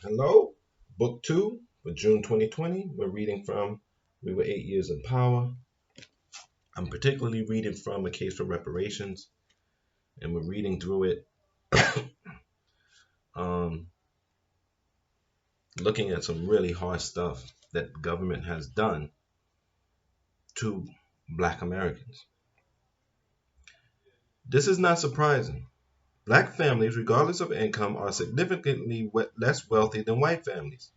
Hello, Book 2 for June 2020. We're reading from We Were 8 Years in Power. I'm particularly reading from A Case for Reparations, and we're reading through it, um, looking at some really hard stuff that the government has done to Black Americans. This is not surprising. Black families, regardless of income, are significantly less wealthy than white families.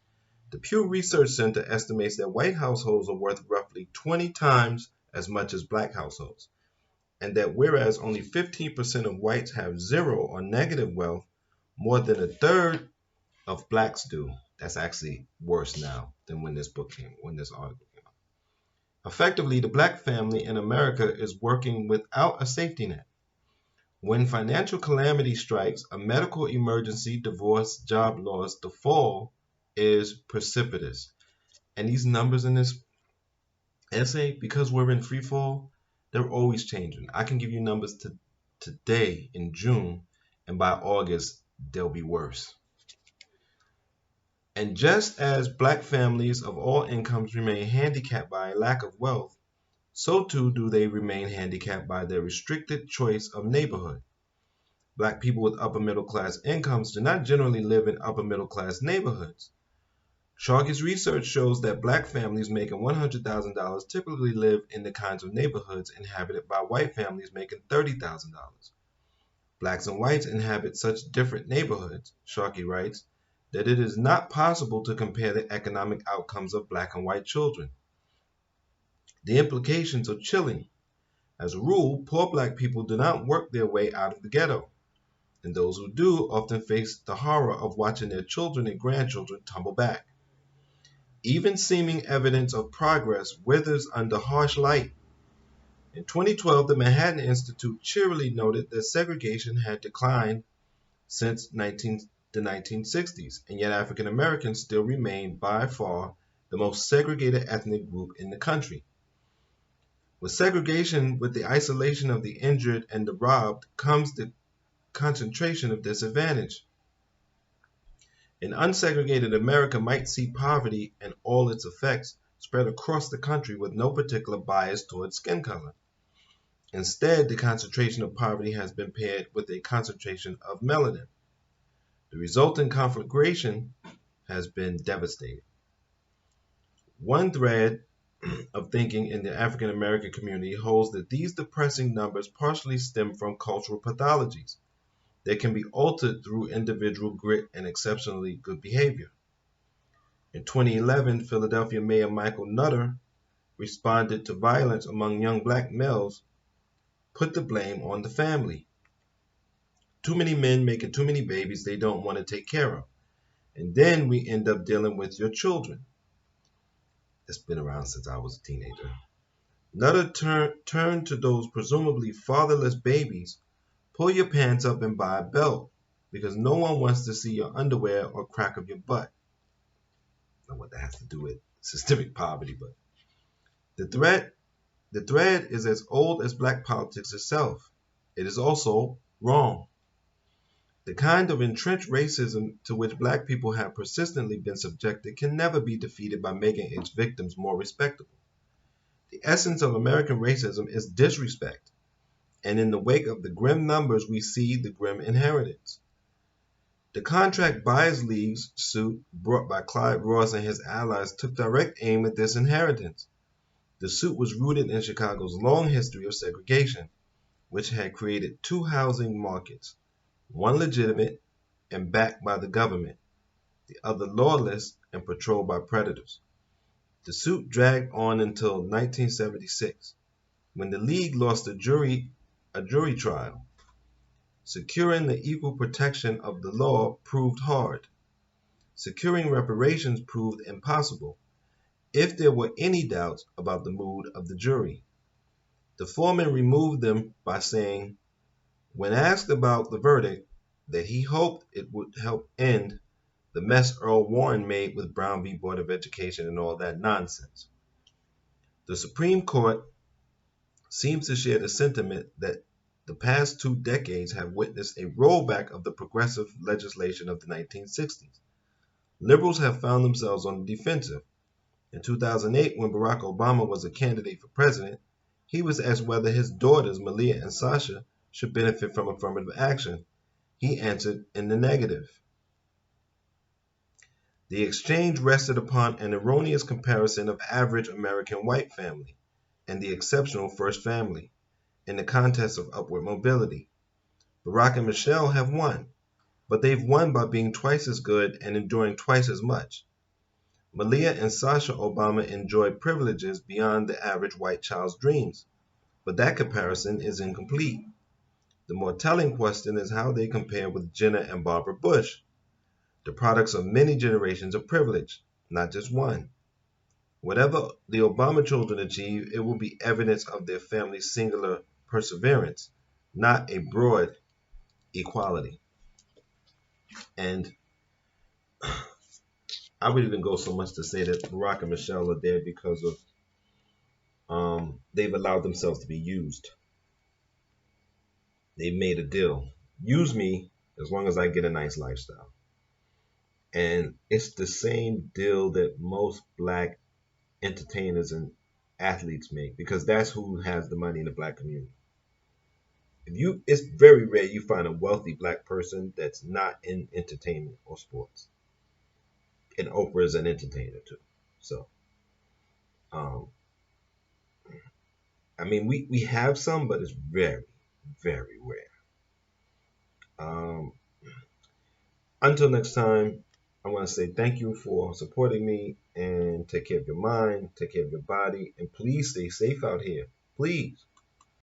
The Pew Research Center estimates that white households are worth roughly 20 times as much as black households, and that whereas only 15% of whites have zero or negative wealth, more than a third of blacks do. That's actually worse now than when this article came out. Effectively, the black family in America is working without a safety net. When financial calamity strikes, a medical emergency, divorce, job loss, the fall is precipitous. And these numbers in this essay, because we're in free fall, they're always changing. I can give you numbers today in June, and by August, they'll be worse. And just as black families of all incomes remain handicapped by a lack of wealth, so too do they remain handicapped by their restricted choice of neighborhood. Black people with upper middle class incomes do not generally live in upper middle class neighborhoods. Sharkey's research shows that black families making $100,000 typically live in the kinds of neighborhoods inhabited by white families making $30,000. Blacks and whites inhabit such different neighborhoods, Sharkey writes, that it is not possible to compare the economic outcomes of black and white children. The implications are chilling. As a rule, poor black people do not work their way out of the ghetto, and those who do often face the horror of watching their children and grandchildren tumble back. Even seeming evidence of progress withers under harsh light. In 2012, the Manhattan Institute cheerily noted that segregation had declined since the 1960s, and yet African Americans still remain by far the most segregated ethnic group in the country. With segregation, with the isolation of the injured and the robbed, comes the concentration of disadvantage. An unsegregated America might see poverty and all its effects spread across the country with no particular bias towards skin color. Instead, the concentration of poverty has been paired with a concentration of melanin. The resulting conflagration has been devastating. One thread of thinking in the African American community holds that these depressing numbers partially stem from cultural pathologies that can be altered through individual grit and exceptionally good behavior. In 2011, Philadelphia Mayor Michael Nutter responded to violence among young black males, put the blame on the family. Too many men making too many babies they don't want to take care of. And then we end up dealing with your children. It's been around since I was a teenager. Nutter turned to those presumably fatherless babies. Pull your pants up and buy a belt, because no one wants to see your underwear or crack of your butt. I don't know what that has to do with systemic poverty, but the thread is as old as black politics itself. It is also wrong. The kind of entrenched racism to which black people have persistently been subjected can never be defeated by making its victims more respectable. The essence of American racism is disrespect, and in the wake of the grim numbers we see the grim inheritance. The Contract Buyers League suit brought by Clyde Ross and his allies took direct aim at this inheritance. The suit was rooted in Chicago's long history of segregation, which had created two housing markets, one legitimate and backed by the government, the other lawless and patrolled by predators. The suit dragged on until 1976, when the League lost a jury trial. Securing the equal protection of the law proved hard. Securing reparations proved impossible, if there were any doubts about the mood of the jury. The foreman removed them by saying, when asked about the verdict, that he hoped it would help end the mess Earl Warren made with Brown v. Board of Education and all that nonsense. The Supreme Court seems to share the sentiment that the past 2 decades have witnessed a rollback of the progressive legislation of the 1960s. Liberals have found themselves on the defensive. In 2008, when Barack Obama was a candidate for president, he was asked whether his daughters, Malia and Sasha, should benefit from affirmative action. He answered in the negative. The exchange rested upon an erroneous comparison of average American white family and the exceptional first family in the contest of upward mobility. Barack and Michelle have won, but they've won by being twice as good and enjoying twice as much. Malia and Sasha Obama enjoyed privileges beyond the average white child's dreams, but that comparison is incomplete. The more telling question is how they compare with Jenna and Barbara Bush, the products of many generations of privilege, not just one. Whatever the Obama children achieve, it will be evidence of their family's singular perseverance, not a broad equality. And I would even go so much to say that Barack and Michelle are there because of they've allowed themselves to be used. They've made a deal. Use me as long as I get a nice lifestyle. And it's the same deal that most black entertainers and athletes make because that's who has the money in the black community. It's very rare you find a wealthy black person that's not in entertainment or sports. And Oprah is an entertainer too. So, um, I mean, we have some, but it's very, very rare. Um, until next time, I want to say thank you for supporting me and take care of your mind, take care of your body, and please stay safe out here. Please.